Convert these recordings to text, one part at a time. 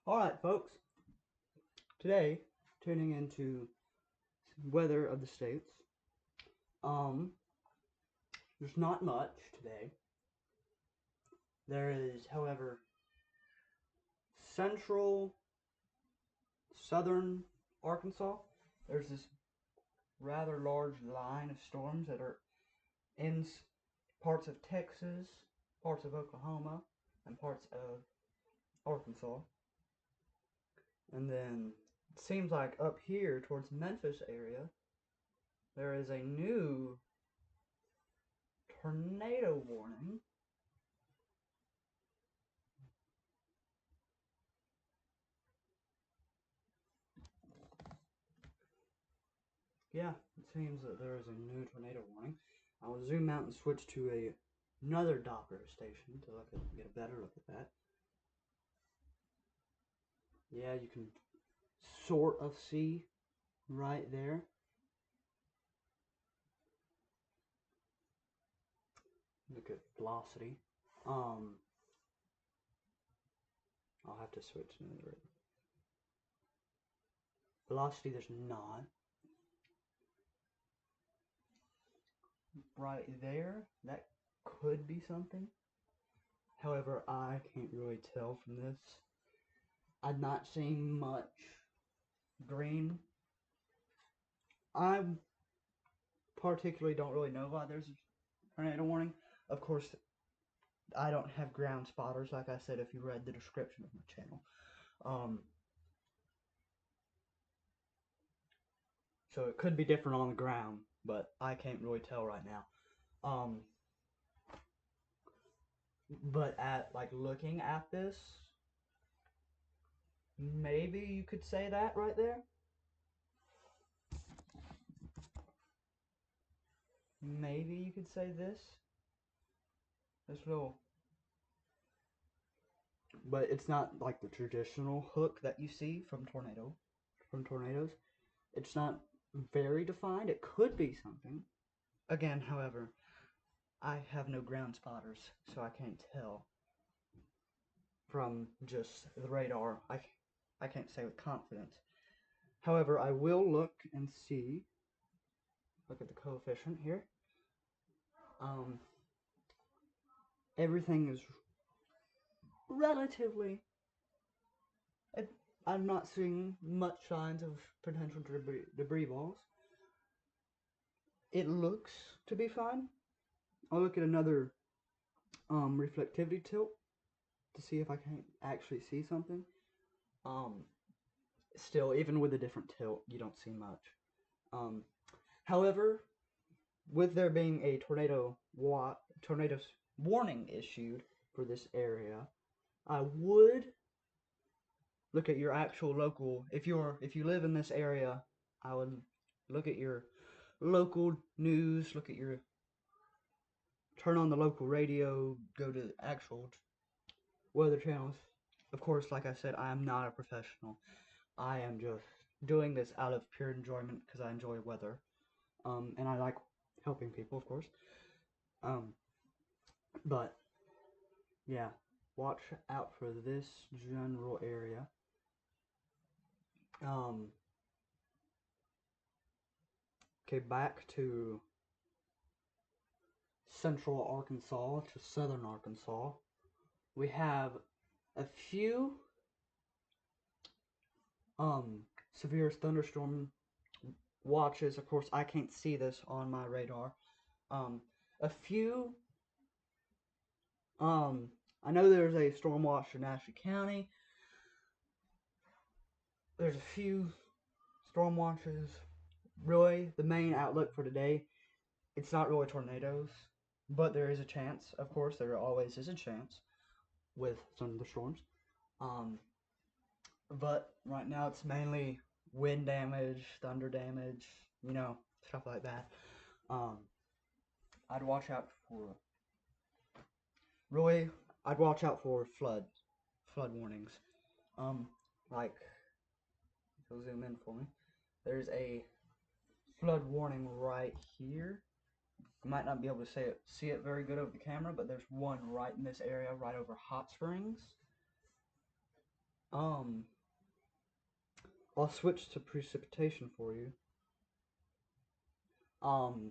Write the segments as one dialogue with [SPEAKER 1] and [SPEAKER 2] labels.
[SPEAKER 1] Alright, folks. Today, tuning into weather of the states. Um, there's not much today. There is, however, central southern Arkansas. There's this rather large line of storms that are in parts of Texas, parts of Oklahoma, and parts of Arkansas. And then it seems like up here towards Memphis area, there is a new tornado warning. Yeah, it seems that there is a new tornado warning. I will zoom out and switch to another Doppler station to get a better look at that. Yeah, you can sort of see right there. Look at velocity. Um, I'll have to switch to another. Velocity, there's not. Right there, that could be something. However, I can't really tell from this. I'm not seeing much green. I particularly don't really know why there's a tornado warning. Of course, I don't have ground spotters, like I said, if you read the description of my channel. So it could be different on the ground, but I can't really tell right now. But at like looking at this, maybe you could say that right there. Maybe you could say this. This little, but it's not like the traditional hook that you see from tornadoes. It's not very defined. It could be something. Again, however, I have no ground spotters, so I can't tell from just the radar. I can't say with confidence. However, I will look and see. Look at the coefficient here. Everything is relatively. It, I'm not seeing much signs of potential debris balls. It looks to be fine. I'll look at another reflectivity tilt to see if I can actually see something. Still, even with a different tilt, you don't see much. However, with there being a tornado warning issued for this area, I would look at your actual local. If you live in this area, I would look at your local news. Turn on the local radio. Go to the actual weather channels. Of course, like I said, I am not a professional. I am just doing this out of pure enjoyment because I enjoy weather, and I like helping people, of course. But yeah, watch out for this general area. Okay, back to central Arkansas to southern Arkansas. We have a few severe thunderstorm watches. Of course, I can't see this on my radar. A few. I know there's a storm watch in Ashley County. There's a few storm watches. Really, the main outlook for today, it's not really tornadoes, but there is a chance. Of course, there always is a chance with thunderstorms. But right now it's mainly wind damage, thunder damage, stuff like that. I'd watch out for really. I'd watch out for flood warnings. Like, so zoom in for me. There's a flood warning right here. I might not be able to see it very good over the camera, but there's one right in this area, right over Hot Springs. Um, I'll switch to precipitation for you. Um,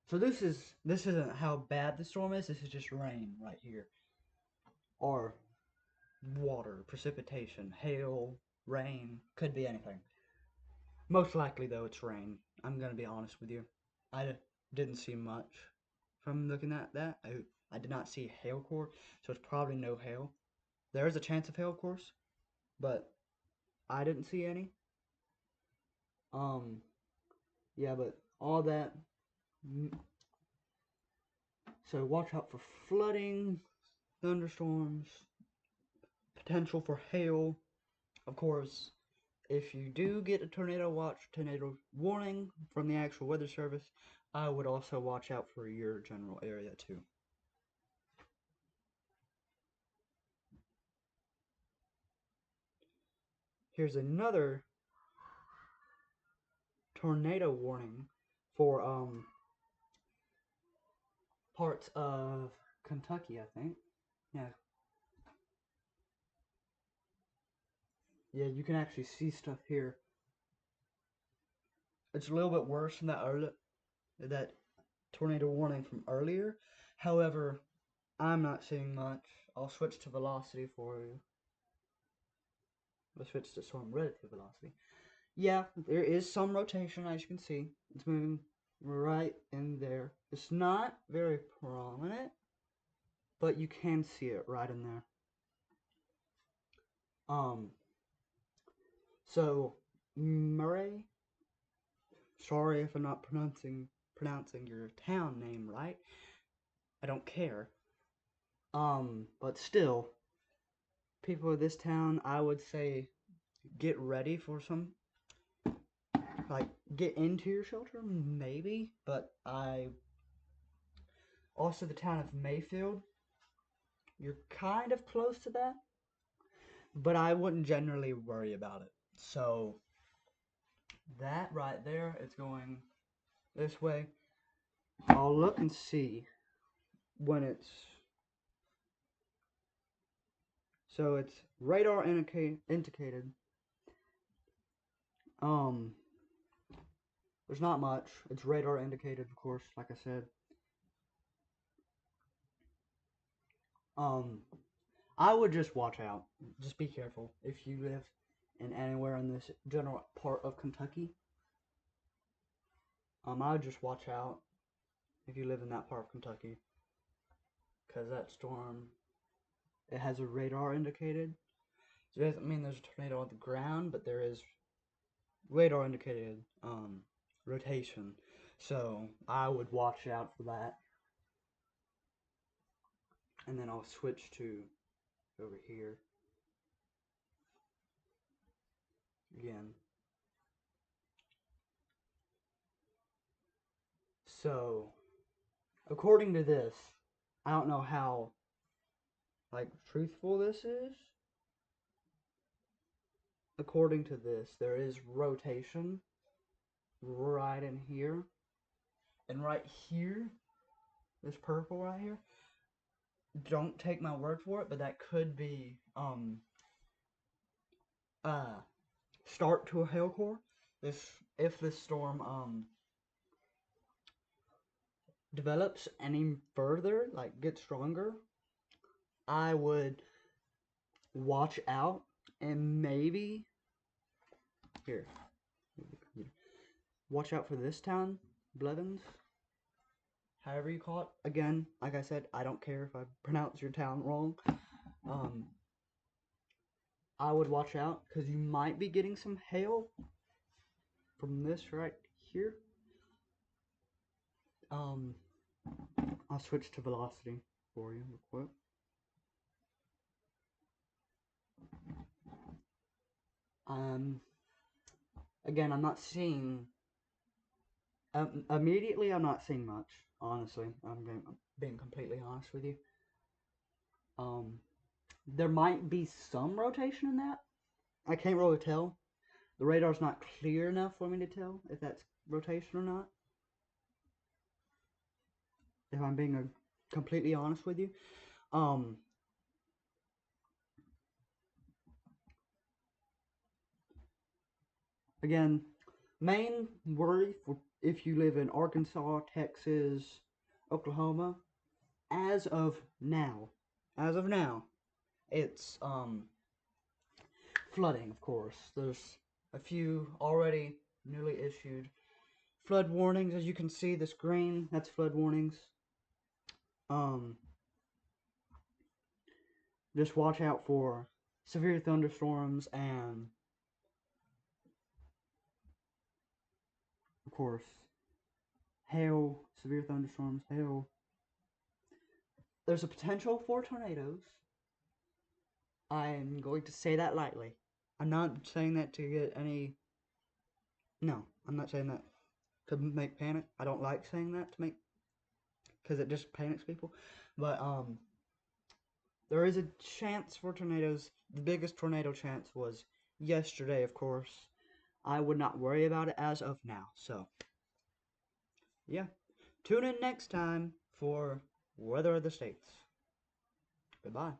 [SPEAKER 1] so this isn't how bad the storm is. This is just rain right here, or water, precipitation, hail, rain, could be anything. Most likely though, it's rain. I'm gonna be honest with you. I didn't see much from looking at that. I did not see hail core, so it's probably no hail. There is a chance of hail, of course, but I didn't see any. Um, yeah, but all that. So watch out for flooding, thunderstorms, potential for hail. Of course, if you do get a tornado watch, tornado warning from the actual weather service, I would also watch out for your general area too. Here's another tornado warning for parts of Kentucky, I think. Yeah. Yeah, you can actually see stuff here. It's a little bit worse than that tornado warning from earlier. However, I'm not seeing much. I'll switch to velocity for you. Let's switch to storm relative velocity. Yeah, there is some rotation, as you can see. It's moving right in there. It's not very prominent, but you can see it right in there. So Murray, sorry if I'm not pronouncing your town name right. I don't care. But still, people of this town, I would say get ready for some, like, get into your shelter, maybe, but also the town of Mayfield, you're kind of close to that, but I wouldn't generally worry about it. So, that right there is going this way. I'll look and see when it's, so it's radar indicated. Um, there's not much. It's radar indicated, of course, like I said. I would just watch out. Just be careful if you live in anywhere in this general part of Kentucky. I would just watch out if you live in that part of Kentucky, because that storm, it has a radar indicated. So it doesn't mean there's a tornado on the ground, but there is radar indicated rotation. So I would watch out for that. And then I'll switch to over here again. So according to this, I don't know how like truthful this is. According to this, there is rotation right in here. And right here, this purple right here, don't take my word for it, but that could be start to a hail core. If this storm develops any further, like gets stronger, I would watch out and maybe here. Watch out for this town, Blevins. However you call it. Again, like I said, I don't care if I pronounce your town wrong. I would watch out because you might be getting some hail from this right here. I'll switch to velocity for you real quick. Again, I'm not seeing. Immediately, I'm not seeing much. Honestly, I'm being completely honest with you. There might be some rotation in that. I can't really tell. The radar's not clear enough for me to tell if that's rotation or not. If I'm being completely honest with you. Again, main worry for if you live in Arkansas, Texas, Oklahoma, as of now, as of now, it's flooding, of course. There's a few already newly issued flood warnings. As you can see, this green, that's flood warnings. Um, just watch out for severe thunderstorms and, of course, hail, severe thunderstorms, hail. There's a potential for tornadoes. I'm going to say that lightly. I'm not saying that to get any. No, I'm not saying that to make panic. I don't like saying that to make, because it just panics people. But there is a chance for tornadoes. The biggest tornado chance was yesterday, of course. I would not worry about it as of now. So, yeah. Tune in next time for Weather of the States. Goodbye.